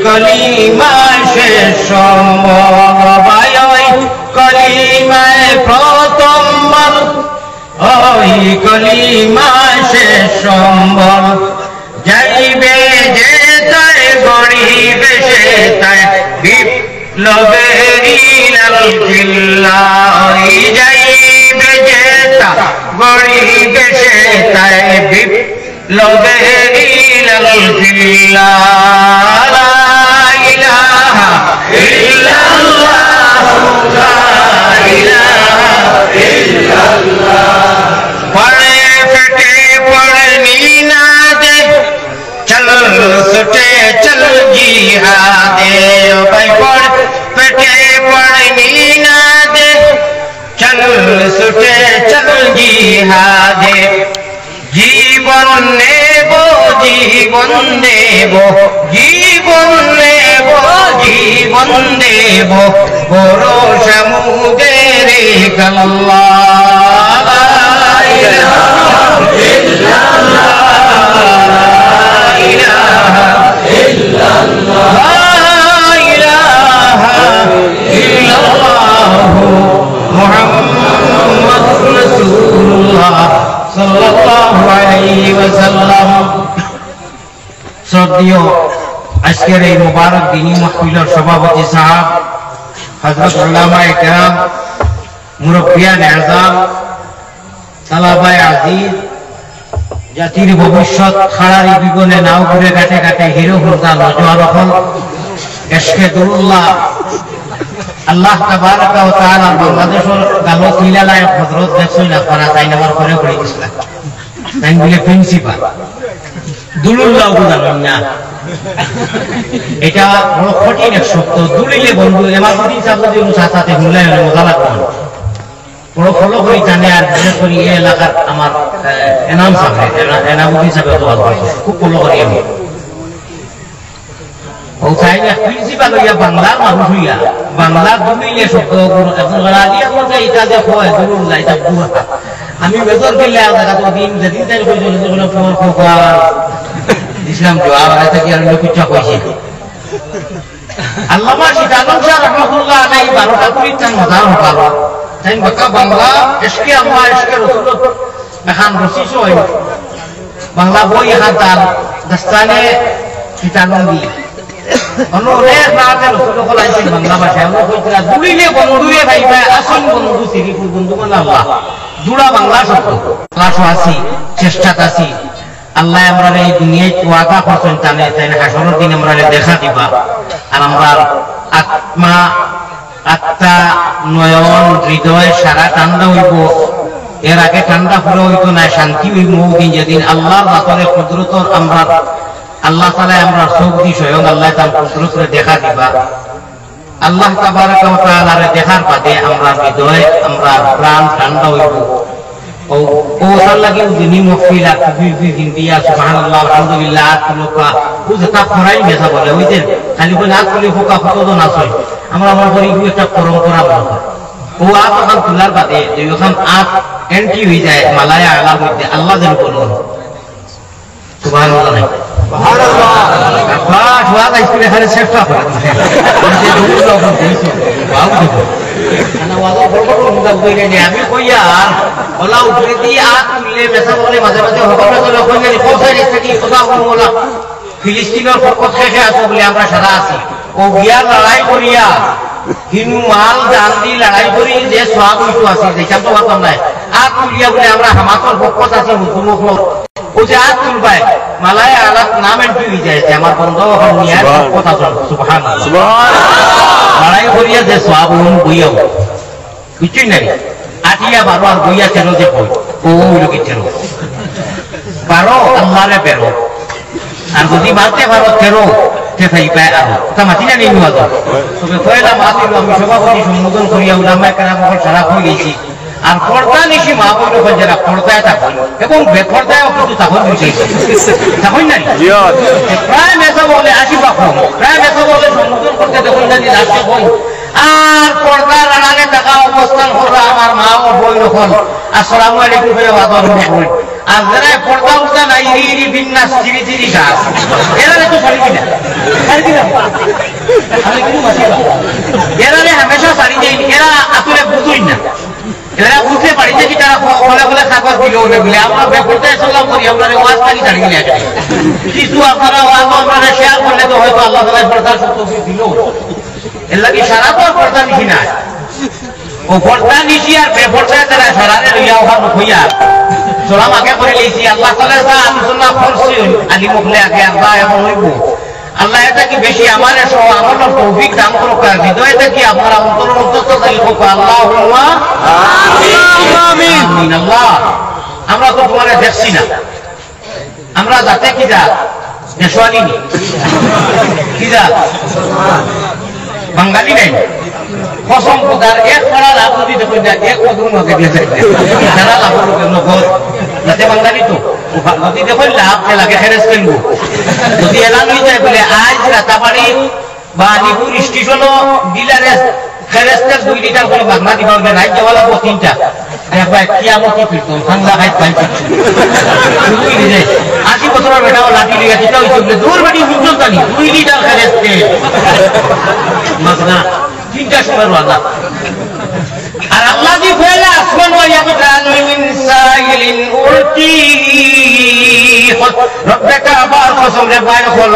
কলিমা শেষ ভাই ওই কলিমায় প্রথম বল ওই কলিমা শেষ সম্বল যাইবে যে তাই গড়িবে সে তাই বিপ্লবের লাল কিল্লা ওই যাইবে যে তা গড়িবে সে তাই বিপ্লবের লাল কিল্লা লা ইলাহা ইল্লাল্লাহ লা ইলাহা ইল্লাল্লাহ পড়ে ফেটে পড়নি না দে চল ছুটে চল জিহাদে ভাই পড় ফেটে পড়নি না দে চল ছুটে চল জিহাদে জীবন নেব জীবন দেব জীবন নেব জীবন দেব বড় সমুদ্রের আল্লাহ লা ইলাহা ইল্লাল্লাহ লা ইলাহা ইল্লাল্লাহ লা ইলাহা ইল্লাল্লাহ মুহাম্মাদুর রাসূলুল্লাহ সাল্লাল্লাহু আলাইহি ওয়াসাল্লাম। শ্রদ্ধেয় আজকের এই মুবারক দিনী মাহফিলের সভাপতি সাহেব হযরত উলামায়ে কেরাম মুরব্বিয়ান আযম তালাবায়ে আজিজ জাতির ভবিষ্যৎ খাড়ারি বিগনে নাও ঘুরে ঘাটে ঘাটে হিরো হুরদা নজওয়ান হল এশকে দুরুল্লাহ আল্লাহ তাবারাকা ওয়া তাআলা বাংলাদেশের গালো কিলালায় হযরত দেখছই না করা তাই নামার করে পড়ে গেছিল তাই বলে প্রিন্সিপাল দুলুল্লাহ বুঝালেন না এটা বড় কঠিন এক শব্দ দুলিলে বন্ধু এমাজুদ্দিন সাহেব যদি সাথে হুলাই হলে মজা লাগবে বড় ফলো করি জানে আর বিশেষ করে এই এলাকার আমার এনাম সাহেব এনামুদ্দিন সাহেব খুব ফলো করি আমি ও চাইলে প্রিন্সিপাল হইয়া বাংলার মানুষ হইয়া বাংলা দুলিলে শব্দ আলিয়া বলতে এটা দেখো দুলুল্লাহ এটা বুড়া আমি বেতন পেলে দেখা তো দিন যেদিন তাই কই চলে যেগুলো তোমার খোকা ইসলাম জবাব আছে কি আর লোকিচ্ছা কইছে আল্লামা শিকালম শাহ রাহমাতুল্লাহ আলাইহি 12টা কুড়িটান মজার হলো তাই বাকা বাংলা এশকে আল্লাহ এশকে রাসূল এখান রসিস হয় বাংলা বই হাতাল দস্তানে শিকালম দি অনেক নাতে রাসূল কলাইছে বাংলা ভাষায় আমরা কইতরা দুলিলে বন্ধুরে ভাইবা আসল বন্ধু সিরিফুল বন্ধু মানে আল্লাহ জুড়া বাংলা শব্দ ক্লাস আসি চেষ্টা আসি আল্লাহ আমরা এই দুনিয়ায় ওয়াদা করছেন জানে তাই হাসরের দিন আমরা দেখা দিবা আর আমরা আত্মা আত্মা নয়ন হৃদয় সারা ঠান্ডা হইব এর আগে ঠান্ডা পুরো হইতো না শান্তি হইব দিন যেদিন আল্লাহর রাতের কুদরতর আমরা আল্লাহ তাআলা আমরা চোখ দি স্বয়ং আল্লাহ তার কুদরতরে দেখা দিবা আল্লাহ তাবারাকা ওয়া তাআলার দেখার বাদে আমরা হৃদয় আমরা প্রাণ ঠান্ডা হইব ও সাল্লাল্লাহু দিনী মুফিলা কুবি হিন্দিয়া সুবহানাল্লাহ আলহামদুলিল্লাহ আতলুকা বুঝতা ফরাই মেসা বলে ওইতে খালি বলে আতলি ফোকা ফটো না সই আমরা মনে করি একটা পরম্পরা বলে ও আতখান তুলার বাদে যখন আত এন্টি হয়ে যায় মালায়া আলা মধ্যে আল্লাহ যেন বলুন সুবহানাল্লাহ সুবহানাল্লাহ আল্লাহ ওয়াজ আইসলে খালি চেষ্টা করে যে দুটো যখন দিছো বাবু দেখো ana wala বড় মুদা কইলে নি আমি কইয়া ওলা উপরে দি আত তুললে মেসা বলে মাঝে মাঝে হকমে চলে কইলে কোথায় রেখে কি খোদা বলা ফিলিস্তিনের পক্ষ থেকে আছে বলে আমরা সারা আছি ও গিয়া লড়াই করিয়া হিন্দু মাল জান দি লড়াই করি যে সওয়াব হইতো আছে দেখা তো কথা নাই আত তুলিয়া বলে আমরা হামাতর পক্ষ আছে মুসলমান ও যে আত তুলবাই মালায় আলাপ নাম এন্ট্রি হয়ে যায় আমার বন্ধ হনিয়ার কথা চল সুবহানাল্লাহ সুবহানাল্লাহ লড়াই করিয়া যে সওয়াব হন বইয়াও কিছুই নাই আটিয়া বারো আর বইয়া কেন যে কই ও লোকে তেরো বারো আল্লাহরে বেরো আর যদি মারতে পারো তেরো তে থাইবা আরো তা মাতি না নিয়ে আজ তবে কয়লা মাতিল আমি সভাপতি সম্বোধন করিয়া উলামায়ে কেরাম সারা হয়ে গেছি আর পর্দা নিশি মা বলে যারা পর্দায় থাকেন এবং বেপর্দায়ও কিছু তখন বুঝেছে তখন নাই প্রায় মেসা বলে আসিবা কম প্রায় মেসা বলে সম্বোধন করতে দেখুন যদি রাষ্ট্র বই আর পর্দার আড়ালে থাকা অবস্থান হলো আমার মা ও বই হল আসসালামু আলাইকুম ভাই আদর আর যারা পর্দা উঠা নাই ইরি বিন্যাস চিরি চিরি গাছ এরা তো ছাড়ি দিলা এরা হামেশা ছাড়ি দেয় এরা আসলে বুঝুই না এরা বুঝতে পারি যে কি তারা ফলে ফলে কাগজ দিল বলে আমরা ব্যাপারটাই চললাম করি আপনারা ওয়াজ থাকি ছাড়ি গেলে কিছু আপনারা ওয়াজ আপনারা শেয়ার করলে তো হয়তো আল্লাহ তাআলা পর্দা সত্য দিল এর লাগি সারা তো পর্দা নিছি না ও পর্দা নিছি আর বেপর্দায় তারা সারারে লইয়া ওখানে হইয়া সালাম আগে করে লইছি আল্লাহ তাআলা যা আলোচনা করছি আলী মুখলে আগে আল্লাহ এমন হইব আল্লাহ এটা কি বেশি আমার আমার তৌফিক দান করুক আর হৃদয়টা কি আপনার অন্তর অন্তত হোক আল্লাহুম্মা আমিন আল্লাহ আমরা তো তোমারে দেখছি না আমরা যাতে কি যা দেশওয়ালি কি যা বাঙালি নাই কসম খোদার এক পড়া লাভ যদি দেখুন এক কদম নকে দিয়ে যায় যারা লাভ করবে নগদ যাতে বাঙালি তো যদি দেখুন লাভ লাগে হেরেস কিনবো যদি এলান হয়ে যায় বলে আজ রাতাবাড়ি বা আলিপুর স্টেশনও ডিলারে ফেরেস্তের 2 লিটার করে বাগনা দিবা হবে রাইট যাওয়া লাগবো 3টা একবার কিয়ামতি ফিরতো ঠান্ডা খাই পাই কিছু 80 বছরের বেটাও লাঠি লিয়ে দিতে হইছে দূর বেটি বুঝুন জানি 2 লিটার ফেরেস্তে মাগনা 3টা সময় রান্না আর আল্লাহ দি ফেলে আসমান ওয়া ইয়াবতান মিন সাইলিন উরতি রব্বাকা আবার কসম রে বাইরে হল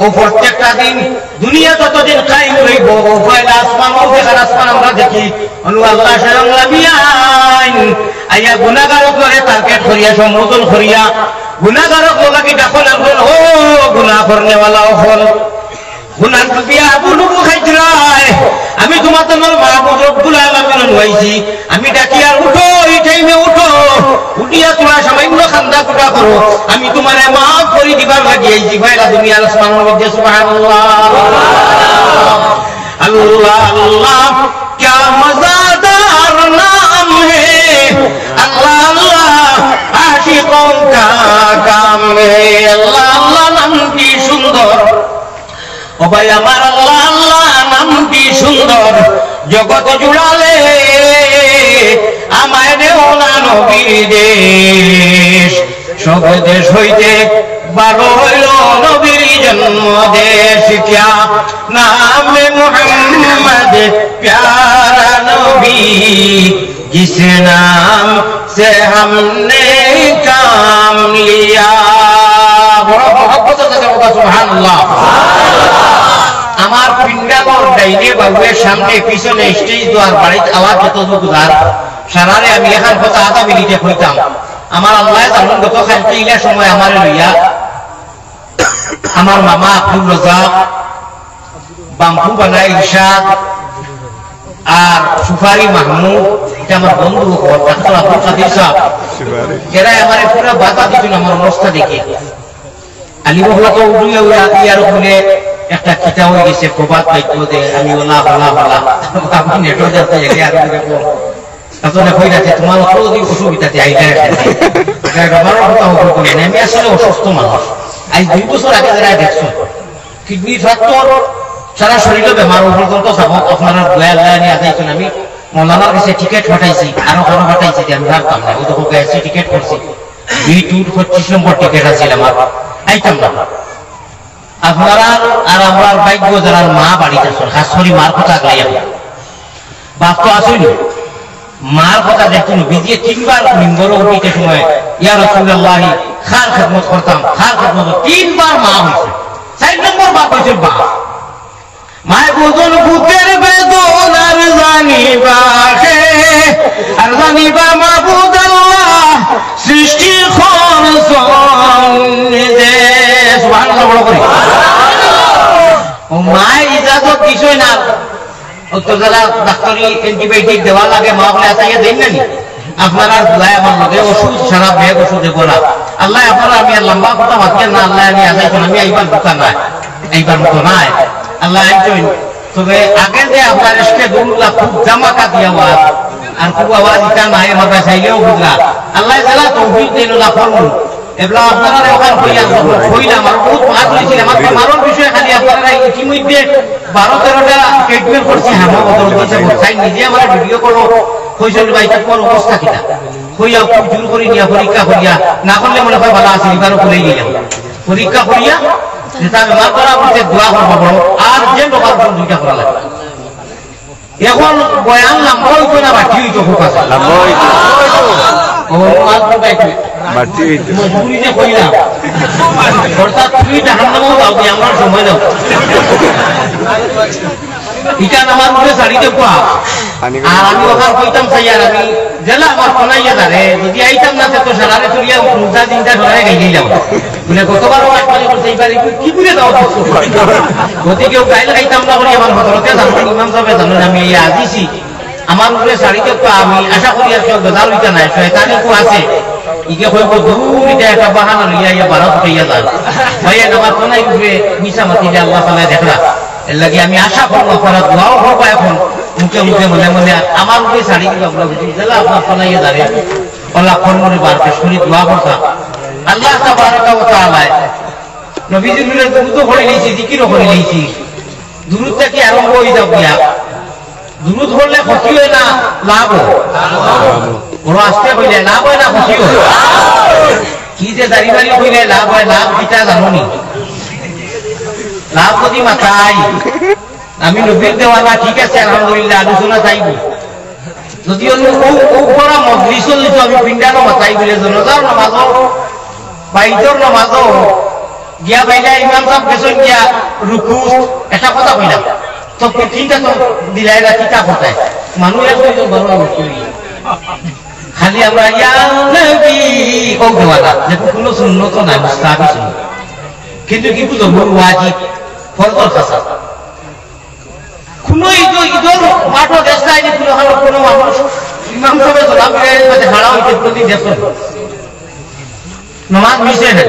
ও প্রত্যেকটা দিন দুনিয়া যতদিন কায়েম রইব ও ফেলে আসমান ও দেখার আসমান আমরা দেখি অনু আল্লাহ শরম লামিয়ান আইয়া গুনাহগার করে টার্গেট করিয়া সম্বোধন করিয়া গুনাহগার লাগি ডাকল ও গুনাহ করনে वाला হল গুনাহ বিয়া বুলু খাইতরায় আমি তোমার তোমার মাহবুব রব্বুল আলামিন হইছি আমি ডাকি আর উঠো এই টাইমে উঠো উঠিয়া তোমরা সামান্য খান্দা কুটা করো আমি তোমারে maaf করে দিবার লাগি আইছি ভাইরা দুনিয়ার আসমানের মধ্যে সুবহানাল্লাহ আল্লাহ আল্লাহ क्या मज़ेदार नाम है अल्लाह अल्लाह आशिकों का काम है अल्लाह अल्लाह नाम की सुंदर ও ভাই আমার আল্লাহ আল্লাহ নামটি সুন্দর জগৎ জুড়ালে আমায় দেও না নবীর দেশ সব দেশ হইতে বারো হইল নবীর জন্ম দেশ क्या नाम मोहम्मद प्यारा नबी जिस नाम से हमने काम लिया বড় মহব্বত আছে সুবহানাল্লাহ আমার পিন্ডাগর ডাইনে বাবুয়ের সামনে পিছনে স্টেজ দোয়ার বাড়িতে আওয়াজ যতটুকু দাঁড় সারারে আমি এখন কথা আধা মিনিটে কইতাম আমার আল্লাহ জানুন গত খাইতে ইলা সময় আমার লইয়া আমার মামা আব্দুল রাজ্জাক বাম্পু বানাই ইরশাদ আর সুফারি মাহমুদ এটা আমার বন্ধু ডাক্তার আব্দুল কাদির সাহেব এরা আমারে পুরো বাধা দিতেন আমার অবস্থা দেখে আলী মহল্লা তো উড়িয়ে ইয়ার উপরে একটা কিতা হয়ে গেছে প্রবাদ বাক্য দে আমি ওলা বলা বলা আপনি নেটও যাতে এগিয়ে আর দেখো আসলে কই যাচ্ছে তোমার কতদি অসুবিধাতে আইলা এটা বাবারও কথা বলতে নেই আমি আসলে অসুস্থ মানুষ আজ 2 বছর আগে যারা দেখছো কিডনি ফ্র্যাকচার সারা শরীরে বেমার পর্যন্ত সব আপনারা দয়া দয়া নিয়ে আইছেন আমি মৌলানার কাছে টিকিট ফাটাইছি আরো কোনো ফাটাইছি আমি ভাবতাম না ওই দেখো গেছে টিকিট করছি B2 25 নম্বর টিকিট আছে আমার আইতাম না আপনারা আর আমার ভাগ্য যারা মা বাড়িতে আছেন খাস করে মার কথা গাইয়া বাপ তো আসেনি মার কথা দেখুন বিজিয়ে 3 বার মিম্বরে উঠিতে সময় ইয়া রাসূলুল্লাহ খার খিদমত করতাম খার খিদমত 3 বার মা হইছে 4 নম্বর বাপ হইছে বাপ মায় বুঝুন বুকের বেদন আর জানিবা মাবুদ আল্লাহ সৃষ্টি খরচন দে সুবহানাল্লাহ বড় করে ও মায় ইজাজত কিছুই না ও তো যারা ডাক্তারি অ্যান্টিবায়োটিক দেওয়া লাগে মা বলে আসাইয়া দেন না নি আপনারা দোয়া আমার লগে ওষুধ সারা ব্যাগ ওষুধ দেব না আল্লাহ আপনারা আমি লম্বা কথা বাকি না আল্লাহ আমি আসাইছেন আমি এইবার দোকান নাই এইবার মতো নাই আল্লাহ আইছেন তবে আগে যে আপনার ইশকে দুরুল্লাহ খুব জামাকা দিয়া ওয়া আর খুব আওয়াজ এটা নাই হবে চাইলেও বুঝলা আল্লাহ যারা তৌফিক দেন না করুন এবলা আপনারা ওখান কইলাম আর বহুত ভাগ হইছিল আমার মারণ বিষয়ে খালি আপনারা ইতিমধ্যে 12-13টা ট্রিটমেন্ট করছি হামা বদল দিয়েছে তাই নিজে আমার ভিডিও করো কইছেন ভাই তোমার অবস্থা কিটা কইয়া খুব জোর করে নিয়া পরীক্ষা করিয়া না করলে মনে হয় ভালো আছে এবারও খুলেই গেলাম পরীক্ষা করিয়া যেটা বেমার করা করতে দোয়া করবো বড় আর যে লোকাল দুইটা করা লাগে এখন বয়ান লম্বা হইতো না বাটি হইতো খুব আছে মজবুরি যে কইলাম অর্থাৎ তুমি জাহান্নামেও যাও কি আমার সময় দাও এটা আমার মনে শাড়ি দেখবা আর আমি ওখানে কইতাম সাইয়ার আমি জেলা আমার ফোনাইয়া দাঁড়ে যদি আইতাম না তো সারারে চলিয়া রোজা দিনটা ধরে গেই যাও বলে গতবারও একবারে করতে এইবার কি করে দাও গতিকেও গাইলে গাইতাম না করি আমার ভদ্রতে জানুন ইমাম সাহেব জানুন আমি এই আজিছি আমার উপরে শাড়ি দেখবা আমি আশা করি আর কেউ বেজাল হইতা নাই শয়তানি কো আছে ইকে কইব দূর এটা একটা বাহানা লইয়া ইয়া বারাত কইয়া যান ভাইয়া আমার ফোনাই উপরে মিশা মাতি যে আল্লাহ তাআলা দেখরা এর লাগি আমি আশা করবো আপনারা দোয়াও করবো এখন মুখে মুখে মনে মনে আমার উপরে শাড়ি দিব আপনার বুঝি দিলে আপনার ফোনাইয়া দাঁড়িয়ে আল্লাহ ফোন বারকে শুনি দোয়া করতা আল্লাহ তাবারাকা ওয়া তাআলা নবীজির দুরূদ পড়ে নিয়েছি জিকিরও করে নিয়েছি দুরূদ থেকে আরম্ভ হয়ে যাও গিয়া দুরূদ পড়লে ক্ষতি হয় না লাভ হয় বড় আস্তে হইলে লাভ হয় না ক্ষতি হয় কি যে দাঁড়িয়ে দাঁড়িয়ে হইলে লাভ হয় লাভ পিতা জানুনি লাভ যদি মাথায় আমি নবীর দেওয়ালা ঠিক আছে আলহামদুলিল্লাহ আলোচনা চাইব যদি ওপরা মজলিস আমি পিন্ডানো মাথায় বলে জনতার নামাজও বাইদর নামাজও গিয়া বাইলা ইমাম সাহেব গেছেন গিয়া রুকু এটা কথা কইলাম তো ঠিক আছে দিলাই রাখিটা কথায় মানুষ একজন বড় খালি আমরা ইয়া নবী ও দেওয়ালা দেখো কোনো সুন্নত নাই মুস্তাহাবি সুন্নত কিন্তু কি বুঝো ওয়াজিব ফরজ খাসা কোনো ঈদর মাঠো দেশাই নি কোনো মানুষ ইমাম সাহেব সালাম করে মধ্যে খাড়া হইতে প্রতি দেশ নামাজ মিশে না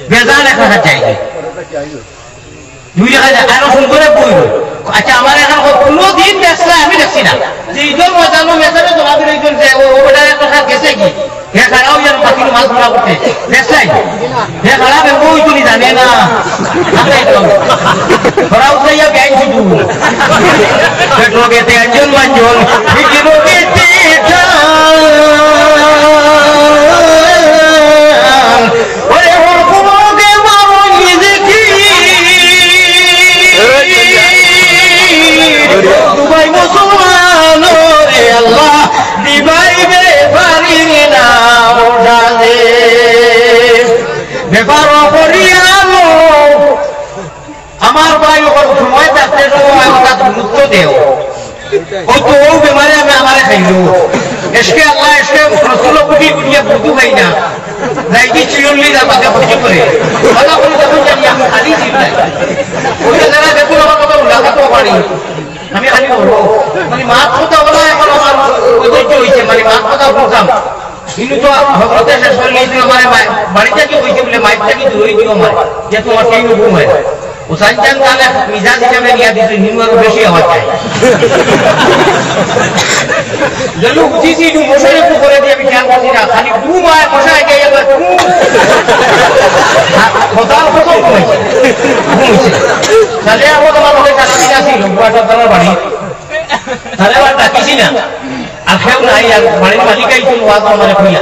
বেজান একটা চাই দুই জায়গায় আরো সুন্দরে বইল আচ্ছা আমার এখন কোনো দিন দেখছে আমি দেখছি না যে ঈদর ময়দানো মেসারে জবাব দিয়েছেন যে ও ওটা একটা গেছে কি হে খাড়াও যেন পাখির মাছ ধরা করতে দেখছাই হে খাড়া বেবো তুমি জানে না ধরা উঠাইয়া ব্যাং শুধু পেট্রো গেতে একজন মানুষজন ফিকিরো গেতে দুবাই মুসলমান রে আল্লাহ দিবাইবে পারি না ওঠালে ব্যাপার করিয়ালো আমার ভাই ওর সময় থাকতে সময় হঠাৎ গুরুত্ব দেও ও তো ও বেমারে আমি আমারে খাইলো এসকে আল্লাহ এসকে রসুল কুটি কুটিয়া বুদ্ধু খাই না নাইকি চিরলি আমাকে খুশি করে কথা বলে যখন জানি আমি খালি চিন্তাই ওই যারা দেখুন আমার কথা উল্লাখাতেও পারি আমি খালি বলবো মানে মাছ কথা বলা এখন আমার ঐতিহ্য হয়েছে মানে মাছ কথা বলতাম কিন্তু তো ভগবতে শেষ করে গিয়েছিল আমার বাড়িতে কি হয়েছে বলে মাইকটা কি দূরে দিও আমার যে তোমার সেই হুকুম হয় ও সানচান কালে মিজাজ হিসাবে নিয়ে দিচ্ছে হিন্দু আরো বেশি আওয়াজ চাই যেন উচিত একটু মশাই একটু করে দিয়ে আমি খেয়াল করছি না খালি ঘুম হয় মশাই গিয়ে কোথাও কোথাও ঘুমাইছে ঘুমাইছে তাহলে আমার তোমার ওকে চাকরি আছে লোকবার বাড়ি তাহলে আবার ডাকিছি না আর খেয়েও নাই আর বাড়ির মালিকাই ছিল ওয়াজ আমার খুইয়া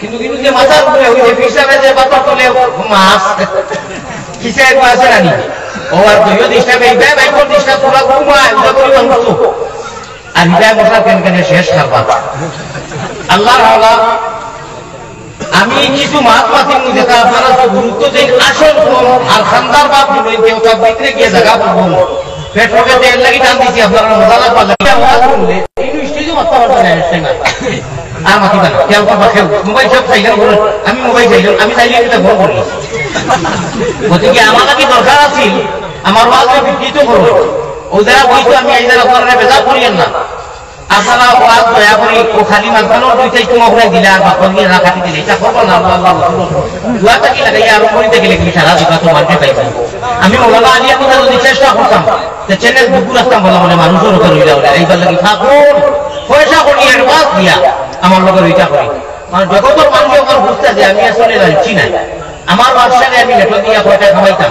কিন্তু কিন্তু যে মাথার উপরে ওই যে পিসাবে যে পাতা তোলে মাছ কিসে এক মাসে রানি ও আর দুইও ডিস্টার্ব এই ভাই কোন ডিস্টার্ব পুরো ঘুমায় ওটা করে মানুষ আর হৃদয় মশা কেন কেন শেষ খাবার আল্লাহর আল্লাহ আমি কিছু মাছ মাছি যেটা আপনারা তো গুরুত্ব দেন আসল ফোন আর খান্দার বাপ বলেন কেউ তার ভিতরে গিয়ে জায়গা পাবো পেট্রোলে তেল লাগি টান দিছি আপনারা মজা লাগবে এই স্টেজে মাথা মারতে না আর মাথা না কেউ কথা কেউ মোবাইল সব সাইকেল করে আমি মোবাইল সাইকেল আমি চাইলে এটা বড় করি গতিকে আমার কি দরকার আছে আমার ওয়াজে বিকৃত করব ও যারা বইতো আমি এই যারা আপনারা বেজার করিয়েন না আপনারা ওয়াজ দয়া করে ও খালি মাঝখানে দুইটা একটু মহড়াই দিলে আর বাকি রাখাতে দিলে এটা করবো না আল্লাহ আল্লাহ দোয়াটা কি লাগাই আর করিতে গেলে কি সারা দিবা তো মারতে পাইছি আমি মৌলানা আলিয়া কথা যদি চেষ্টা করতাম যে চ্যানেল দুপুর আসতাম বলা বলে মানুষের উপর হইলা বলে এইবার লাগি ঠাকুর পয়সা করি আর ওয়াজ দিয়া আমার লোকের ওইটা করি মানে জগতের মানুষ আমার বুঝতে যে আমি আসলে জানছি না আমার বাসায় আমি নেট দিয়া পয়সা খাওয়াইতাম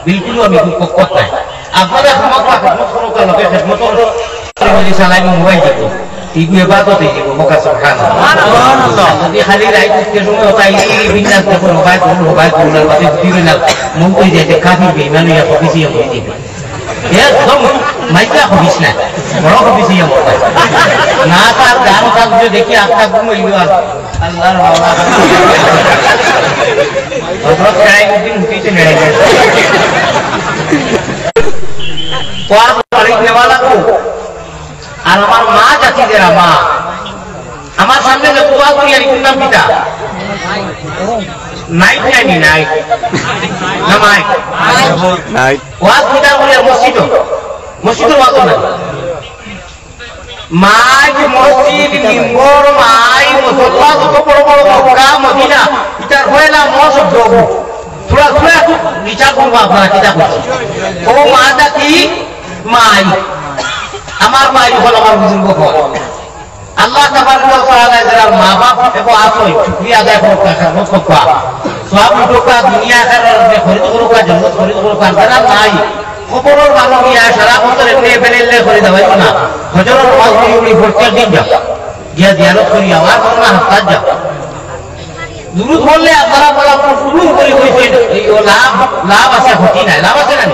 বিলকুল আমি করতাম আপনারা ক্ষমতা খেদমত করো লোকের খেদমত চালাই মোবাইল দেখো ইগু ইবাদত এই মোকা সুবহানাল্লাহ যদি খালি রাইত কে সময় তাই বিন্যাস দেখো রবাই কোন বাদে দিবে না মন কই যায় কাফির বেঈমানি ya হবিসি ya হইতি একদম মাইকা হবিস না বড় হবিসি ya মোকা না তার গান কাজ যে দেখি আত্মা ঘুমাইলো আল্লাহর মাওলা হযরত কাইমুদ্দিন উঠিতে নেড়ে কোয়ার বাড়ি নেওয়ালা কো আর আমার মা জাতিদের মা আমার সামনে যে দোয়া করি আর নাম পিতা নাইট নাইনি নাই নামাই নাইট ওয়াজ পিতা বলে মসজিদ ওয়াজ না মাই মসজিদ নিম্বর মাই মুসল্লা যত বড় বড় মক্কা মদিনা ইতার হয়লা মসজিদ থোড়া বিচার করবো আপনারা কিতা করছি ও মা জাতি মাই আমার মাই হল আমার বুজুর্গ হল আল্লাহ তাবারক ওয়া তাআলা যারা মা বাপ এবং আসই শুকরিয়া আদায় করতে খেদমত করবা সব লোকা দুনিয়া আখিরাত যে খরিদ করুকা জান্নাত খরিদ করুকা যারা নাই খবরের ভালো গিয়া সারা বছর এমনি বেলেলে করে দেওয়া না হজরত ওয়াজগুলি প্রত্যেক দিন যাও গিয়া জিয়ারত করি আবার করোনা হাত যাও দুরুদ বললে আপনারা বলা শুরু করে কইছেন এই লাভ আছে ক্ষতি নাই লাভ আছে না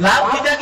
লাভ কিটা